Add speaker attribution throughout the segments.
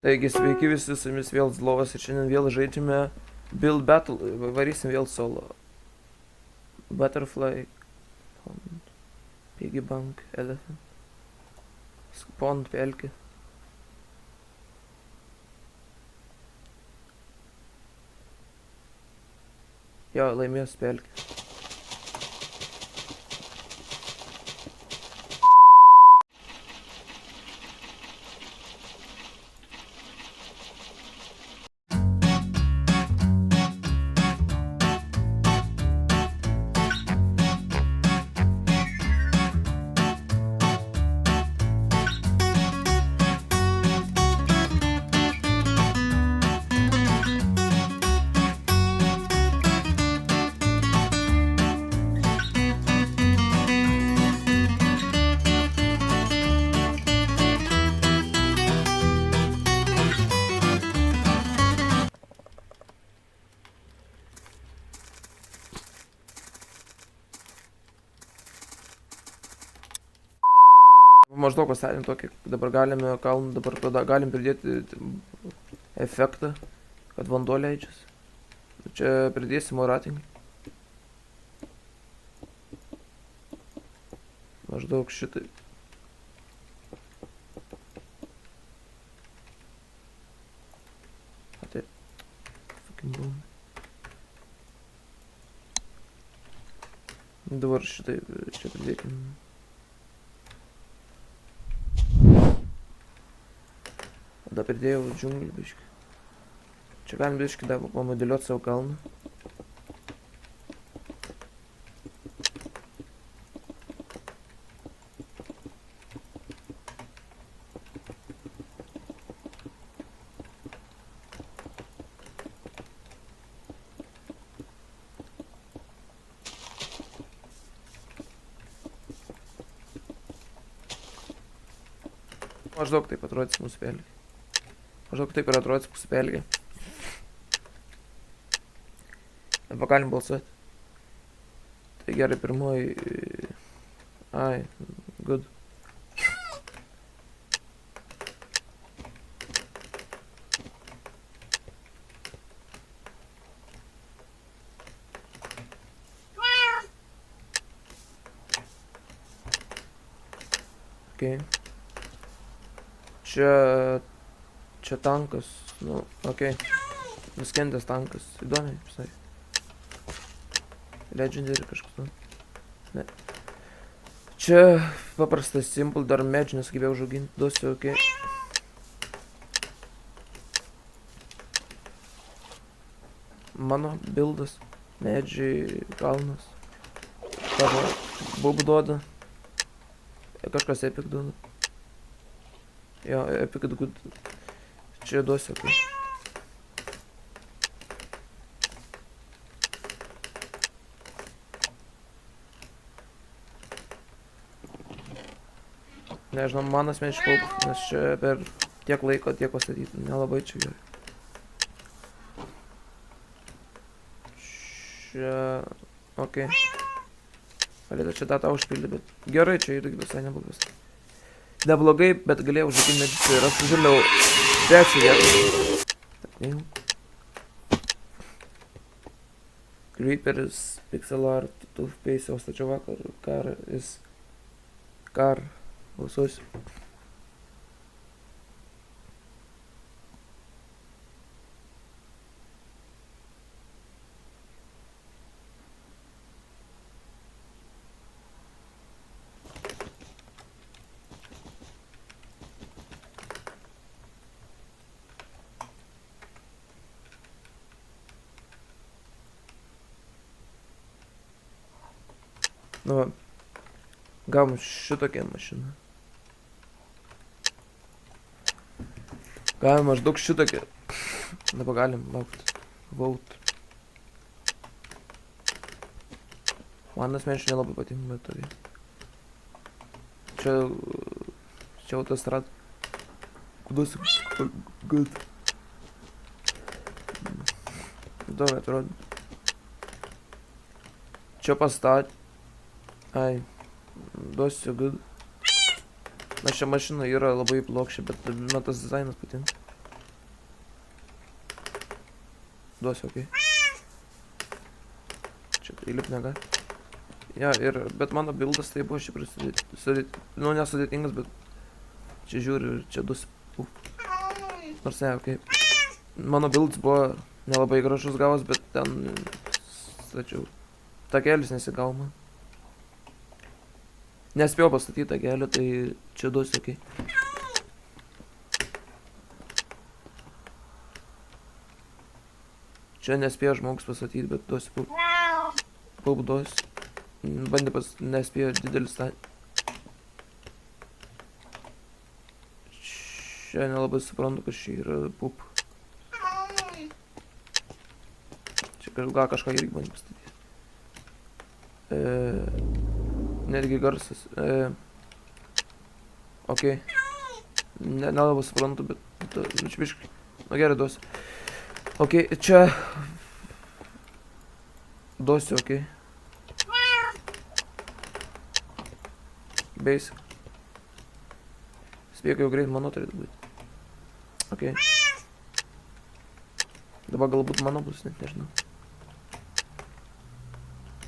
Speaker 1: Taigi sveiki visi, su jumis vėl Zlovas ir šiandien vėl žaidžiame Build Battle, varysim vėl solo. Butterfly, Pond, Piggy Bank, Elephant, Pond, pelkė. Jo, laimės pelkė. Maždaug pastatėm tokį, dabar galime kalną, dabar galim pridėti efektą, kad vanduo leidžiasi. Čia pridėsim oratinį. Maždaug šitai. Taip. Fucking boom. Dabar šitai, čia pridėkim. Tada pridėjau džiunglį biškį. Čia galim biškį dar pamodeliuoti savo kalną. Maždaug taip atrodys mūsų pelkė. Maždaug taip ir atrodys mūsų pelkė. Dabar galim balsuoti. Tai gerai, pirmoji... Ai, good. Okay. Čia tankas, nu, okei. Nuskendęs tankas, įdomiai, visai. Legendary kažkas, nu. Ne. Čia paprastas simple, dar medžių nesugebėjau užauginti, duosiu, okei. Mano buildas, medžiai, kalnas. Tavo bub duoda. Kažkas epic duoda. Jo, epic good. Čia duosiu, okei. Nežinau, man asmeniškai paup, nes čia per tiek laiko tiek pastatyti, nelabai čia gerai. Čia... okei. Galėtų čia tą užpildyti, bet gerai, čia irgi visai neblogas. Neblogai, bet galėjau užauginti medžius ir aš užėliau trečią vietą. Creeperis, pixel art, toothpaste, o stačiau vakar, kar, balsuosiu. Nu va, gavom šitokią mašiną. Gavom maždaug šitokią. Dabar galim laukti. Vote. Man asmeniškai nelabai patinka, bet tokia. Čia autostrada. Kudos good. Įdomiai atrodo. Čia pastatė. Ai, duosiu good. Na, šia mašina yra labai plokščia, bet man tas dizainas patinka. Duosiu, okei. Čia įlip nega. Ja, bet mano buildas tai buvo šiaip nu, nesudėtingas, bet čia žiūriu ir čia duosiu. Nors ne, okei. Mano builds buvo nelabai gražus gavas, bet ten stačiau. Takelis nesigavo man. Nespėjau pastatyti takelį, tai čia duosiu, okei. Čia nespėjo žmogus pastatyti, bet duosiu pup. Pup duosiu. Bandė nespėjo didelis tą. Čia nelabai suprantu, kas čia yra pup. Čia gal kažką irgi bandė pastatyti. Netgi garsas. Okei. Nelabai suprantu, bet čia biškai. Nu gerai, duosiu. Okei, čia duosiu, okei. Basic. Spėju, jau greit mano turėtų būti. Okei. Dabar galbūt mano bus, net nežinau.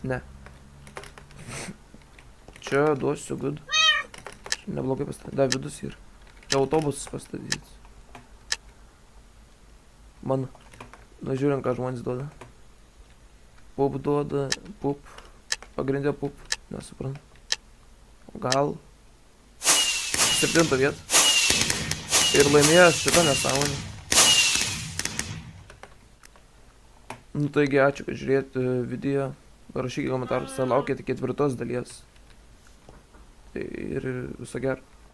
Speaker 1: Ne. Čia duosiu good. Čia neblogai pastatyti. Da, vidus yra. Čia autobusas pastatytis. Mano. Nu, žiūrim, ką žmonės duoda. Pup duoda. Pup. Pagrindė pup. Nesuprantu. Gal 7 vietą. Ir laimėjęs šitą nesąmonę. Nu taigi, ačiū, kad žiūrėjote video. Parašykite komentarus, ar laukėte 4 dalies. Ir viso gero.